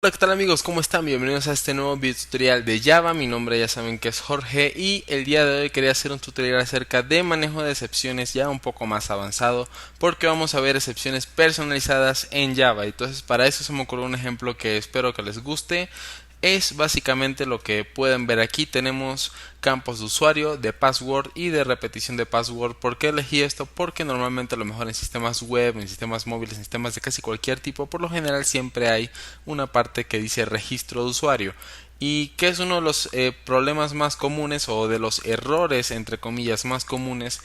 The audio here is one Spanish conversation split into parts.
Hola, ¿qué tal amigos? ¿Cómo están? Bienvenidos a este nuevo video tutorial de Java. Mi nombre ya saben que es Jorge y el día de hoy quería hacer un tutorial acerca de manejo de excepciones ya un poco más avanzado, porque vamos a ver excepciones personalizadas en Java. Entonces para eso se me ocurrió un ejemplo que espero que les guste. Es básicamente lo que pueden ver aquí. Tenemos campos de usuario, de password y de repetición de password. ¿Por qué elegí esto? Porque normalmente a lo mejor en sistemas web, en sistemas móviles, en sistemas de casi cualquier tipo, por lo general siempre hay una parte que dice registro de usuario. Y que es uno de los problemas más comunes o de los errores entre comillas más comunes.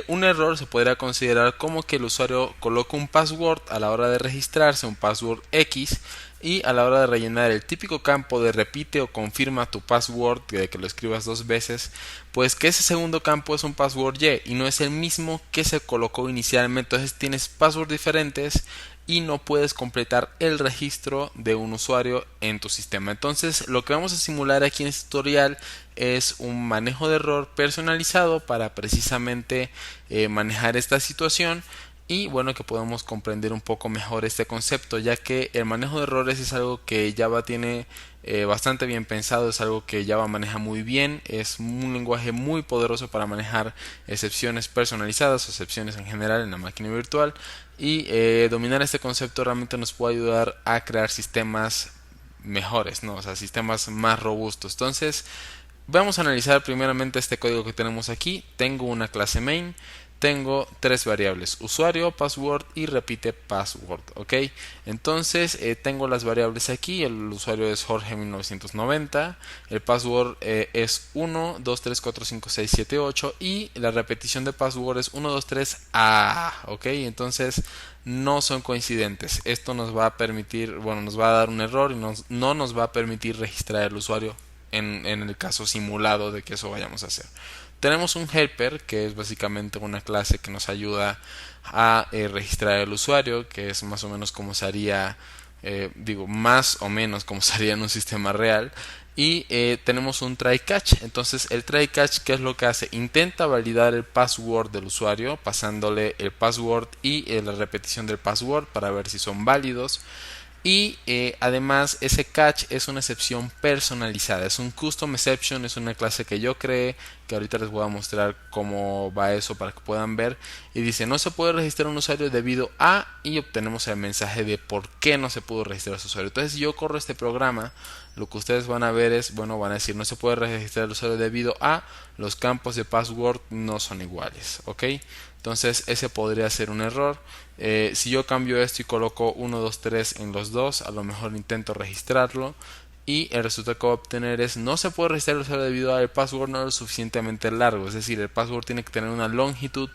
Un error se podría considerar como que el usuario coloca un password a la hora de registrarse, un password X, y a la hora de rellenar el típico campo de repite o confirma tu password, de que lo escribas dos veces, pues que ese segundo campo es un password Y no es el mismo que se colocó inicialmente. Entonces tienes passwords diferentes y no puedes completar el registro de un usuario en tu sistema. Entonces lo que vamos a simular aquí en este tutorial es un manejo de error personalizado para precisamente manejar esta situación y bueno, que podamos comprender un poco mejor este concepto, ya que el manejo de errores es algo que Java tiene bastante bien pensado, es algo que Java maneja muy bien, es un lenguaje muy poderoso para manejar excepciones personalizadas o excepciones en general en la máquina virtual, y dominar este concepto realmente nos puede ayudar a crear sistemas mejores, ¿no? O sea, sistemas más robustos. Entonces, vamos a analizar primeramente este código que tenemos aquí. Tengo una clase main, tengo tres variables: usuario, password y repite password. Ok, entonces tengo las variables aquí. El usuario es Jorge 1990, el password es 1 2 3 4 5 6 7 8 y la repetición de password es 1 2 3 a. Ok, entonces no son coincidentes. Esto nos va a permitir, bueno, nos va a dar un error y no nos va a permitir registrar el usuario en el caso simulado de que eso vayamos a hacer. Tenemos un helper, que es básicamente una clase que nos ayuda a registrar el usuario, que es más o menos como se haría, digo, más o menos como se haría en un sistema real. Y tenemos un try catch. Entonces el try catch, ¿qué es lo que hace? Intenta validar el password del usuario pasándole el password y la repetición del password para ver si son válidos. Y además ese catch es una excepción personalizada, es un custom exception, es una clase que yo creé, que ahorita les voy a mostrar cómo va eso para que puedan ver. Y dice: no se puede registrar un usuario debido a, y obtenemos el mensaje de por qué no se pudo registrar su usuario. Entonces si yo corro este programa, lo que ustedes van a ver es, bueno, van a decir: no se puede registrar el usuario debido a los campos de password no son iguales. Ok, entonces ese podría ser un error. Si yo cambio esto y coloco 1 2 3 en los dos, a lo mejor intento registrarlo y el resultado que voy a obtener es: no se puede registrar el usuario debido al password no es lo suficientemente largo. Es decir, el password tiene que tener una longitud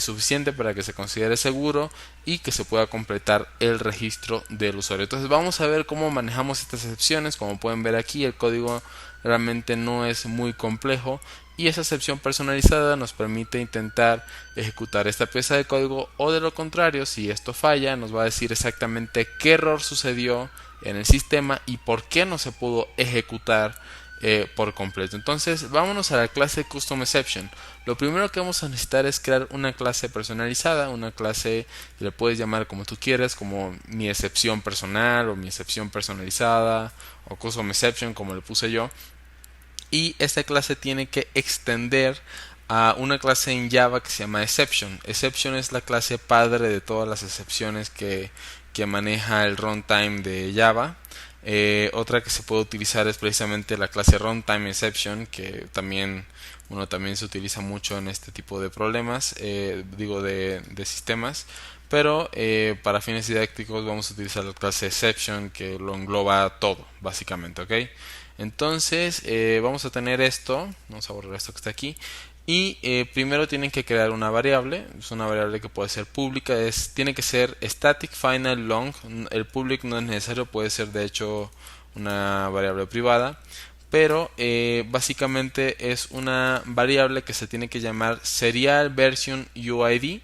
suficiente para que se considere seguro y que se pueda completar el registro del usuario. Entonces vamos a ver cómo manejamos estas excepciones. Como pueden ver aquí, el código realmente no es muy complejo y esa excepción personalizada nos permite intentar ejecutar esta pieza de código, o de lo contrario, si esto falla, nos va a decir exactamente qué error sucedió en el sistema y por qué no se pudo ejecutar por completo. Entonces vámonos a la clase Custom Exception. Lo primero que vamos a necesitar es crear una clase personalizada, una clase que le puedes llamar como tú quieras, como mi excepción personal o mi excepción personalizada o Custom Exception como le puse yo. Y esta clase tiene que extender a una clase en Java que se llama Exception. Exception es la clase padre de todas las excepciones que maneja el runtime de Java. Otra que se puede utilizar es precisamente la clase Runtime Exception, que también se utiliza mucho en este tipo de problemas, digo de sistemas. Pero para fines didácticos vamos a utilizar la clase Exception, que lo engloba todo, básicamente, ¿ok? Entonces vamos a tener esto, vamos a borrar esto que está aquí, y primero tienen que crear una variable. Es una variable que puede ser pública, tiene que ser static final long. El public no es necesario, puede ser de hecho una variable privada, pero básicamente es una variable que se tiene que llamar serial version UID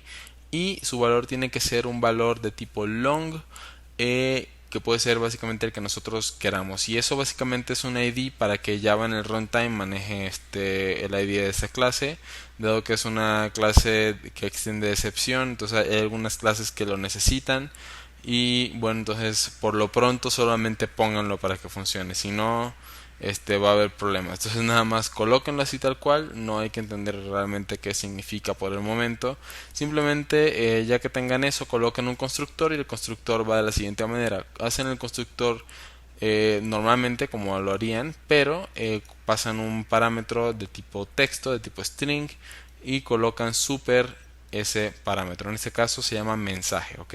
y su valor tiene que ser un valor de tipo long, que puede ser básicamente el que nosotros queramos, y eso básicamente es un ID para que Java en el runtime maneje el ID de esta clase, dado que es una clase que extiende excepción. Entonces hay algunas clases que lo necesitan Y bueno, entonces por lo pronto solamente pónganlo para que funcione, si no va a haber problemas. Entonces nada más colóquenlo así tal cual, no hay que entender realmente qué significa por el momento. Simplemente ya que tengan eso, coloquen un constructor y el constructor va de la siguiente manera. Hacen el constructor normalmente como lo harían, pero pasan un parámetro de tipo texto, de tipo string, y colocan super ese parámetro. En este caso se llama mensaje, ¿ok?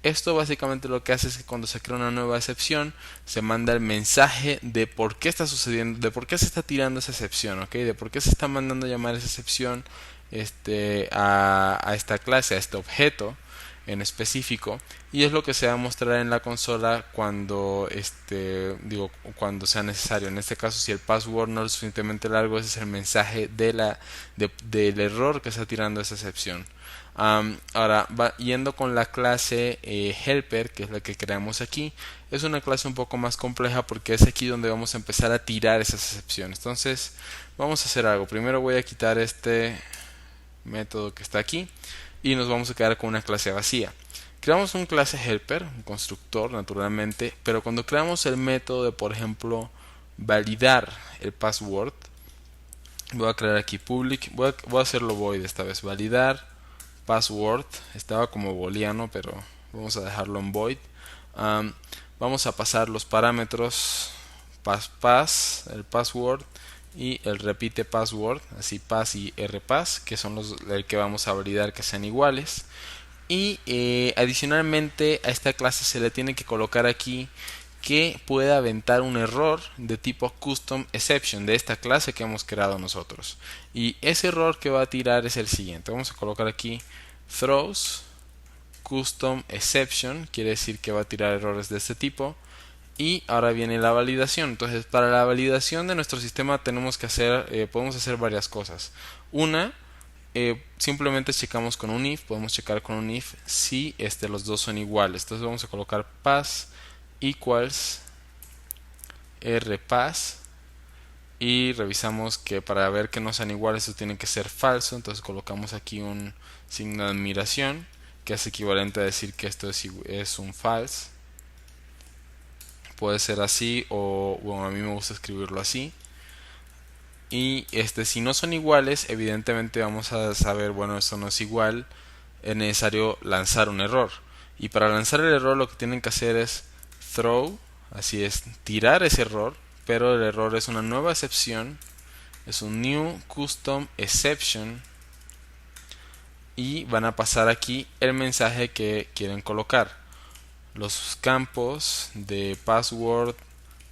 Esto básicamente lo que hace es que cuando se crea una nueva excepción, se manda el mensaje de por qué está sucediendo, de por qué se está tirando esa excepción, ¿ok? De por qué se está mandando llamar esa excepción a esta clase, a este objeto en específico, y es lo que se va a mostrar en la consola cuando cuando sea necesario. En este caso, si el password no es suficientemente largo, ese es el mensaje del error que está tirando esa excepción. Ahora, yendo con la clase helper, que es la que creamos aquí, es una clase un poco más compleja porque es aquí donde vamos a empezar a tirar esas excepciones. Entonces, vamos a hacer algo. Primero voy a quitar este método que está aquí y nos vamos a quedar con una clase vacía. Creamos un clase helper, un constructor naturalmente, pero cuando creamos el método de, por ejemplo, validar el password, voy a crear aquí public, voy a hacerlo void esta vez, validar password, estaba como booleano, pero vamos a dejarlo en void. Vamos a pasar los parámetros el password y el repite password, así pass y rpass, que son el que vamos a validar que sean iguales. Y adicionalmente a esta clase se le tiene que colocar aquí que pueda aventar un error de tipo custom exception de esta clase que hemos creado nosotros. Y ese error que va a tirar es el siguiente. Vamos a colocar aquí throws custom exception, quiere decir que va a tirar errores de este tipo. Y ahora viene la validación. Entonces, para la validación de nuestro sistema tenemos que podemos hacer varias cosas. Una, simplemente checamos con un if, podemos checar con un if si los dos son iguales. Entonces vamos a colocar pass equals rpass y revisamos que para ver que no sean iguales eso tiene que ser falso. Entonces colocamos aquí un signo de admiración que es equivalente a decir que esto es un false. Puede ser así o bueno, a mí me gusta escribirlo así. Y si no son iguales, evidentemente vamos a saber, bueno, esto no es igual, es necesario lanzar un error. Y para lanzar el error lo que tienen que hacer es throw, así es, tirar ese error, pero el error es una nueva excepción, es un new custom exception y van a pasar aquí el mensaje que quieren colocar. Los campos de password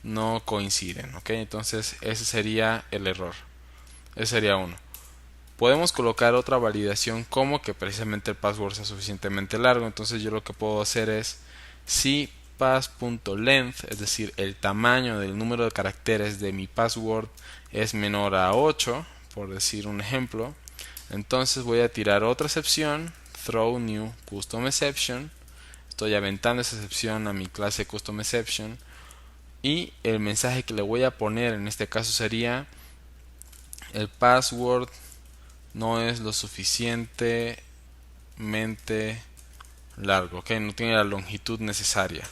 no coinciden, ¿ok? Entonces ese sería el error. Ese sería uno. Podemos colocar otra validación como que precisamente el password sea suficientemente largo. Entonces yo lo que puedo hacer es si pass.length, es decir, el tamaño del número de caracteres de mi password es menor a 8, por decir un ejemplo, entonces voy a tirar otra excepción, throw new custom exception. Estoy aventando esa excepción a mi clase custom exception y el mensaje que le voy a poner en este caso sería el password no es lo suficientemente largo, ¿ok? No tiene la longitud necesaria.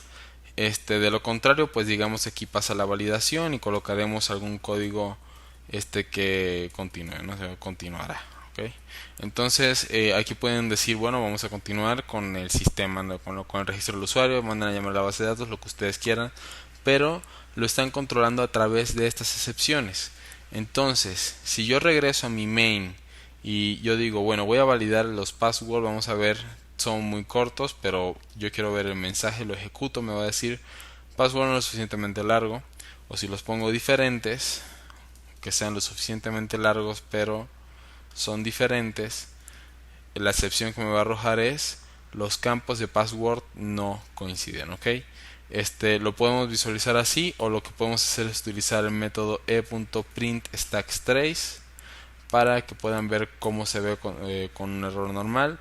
De lo contrario, pues digamos aquí pasa la validación y colocaremos algún código que continúe, no se continuará, ¿ok? Entonces aquí pueden decir, bueno, vamos a continuar con el sistema, ¿no? con el registro del usuario, mandan a llamar a la base de datos, lo que ustedes quieran, pero lo están controlando a través de estas excepciones. Entonces, si yo regreso a mi main y yo digo, bueno, voy a validar los passwords, vamos a ver, son muy cortos, pero yo quiero ver el mensaje, lo ejecuto, me va a decir password no es suficientemente largo, o si los pongo diferentes, que sean lo suficientemente largos, pero son diferentes, la excepción que me va a arrojar es los campos de password no coinciden, ¿ok? Lo podemos visualizar así, o lo que podemos hacer es utilizar el método e.print_stacktrace para que puedan ver cómo se ve con un error normal.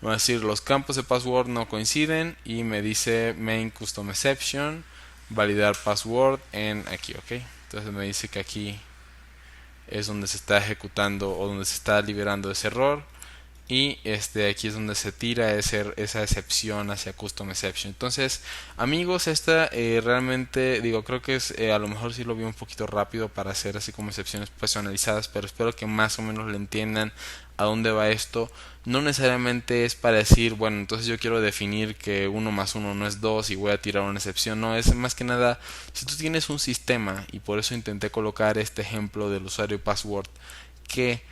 Va a decir los campos de password no coinciden y me dice main custom exception validar password en aquí, ok. Entonces me dice que aquí es donde se está ejecutando o donde se está liberando ese error y aquí es donde se tira esa excepción hacia custom exception. Entonces, amigos, esta realmente digo, creo que es a lo mejor sí lo vi un poquito rápido para hacer así como excepciones personalizadas, pero espero que más o menos le entiendan a dónde va esto. No necesariamente es para decir, bueno, entonces yo quiero definir que uno más uno no es 2 y voy a tirar una excepción. No, es más que nada, si tú tienes un sistema, y por eso intenté colocar este ejemplo del usuario y password, que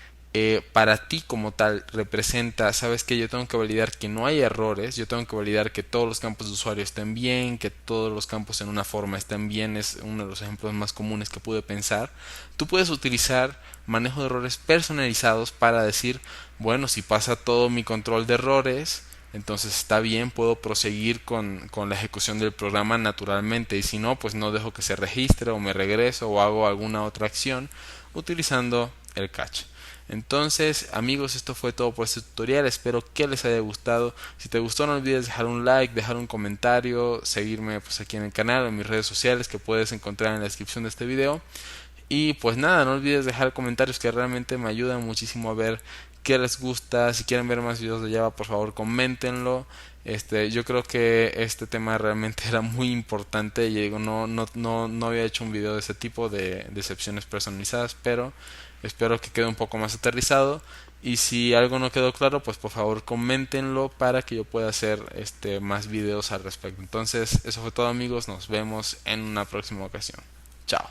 para ti como tal representa, sabes que yo tengo que validar que no hay errores, yo tengo que validar que todos los campos de usuario estén bien, que todos los campos en una forma estén bien, es uno de los ejemplos más comunes que pude pensar. Tú puedes utilizar manejo de errores personalizados para decir, bueno, si pasa todo mi control de errores, entonces está bien, puedo proseguir con la ejecución del programa naturalmente, y si no, pues no dejo que se registre o me regreso o hago alguna otra acción utilizando el catch. Entonces, amigos, esto fue todo por este tutorial. Espero que les haya gustado. Si te gustó, no olvides dejar un like, dejar un comentario, seguirme pues aquí en el canal o en mis redes sociales que puedes encontrar en la descripción de este video. Y pues nada, no olvides dejar comentarios que realmente me ayudan muchísimo a ver qué les gusta. Si quieren ver más videos de Java, por favor, coméntenlo. Yo creo que este tema realmente era muy importante y digo, no había hecho un video de ese tipo de excepciones personalizadas, pero espero que quede un poco más aterrizado. Y si algo no quedó claro, pues por favor coméntenlo para que yo pueda hacer más videos al respecto. Entonces, eso fue todo, amigos. Nos vemos en una próxima ocasión. Chao.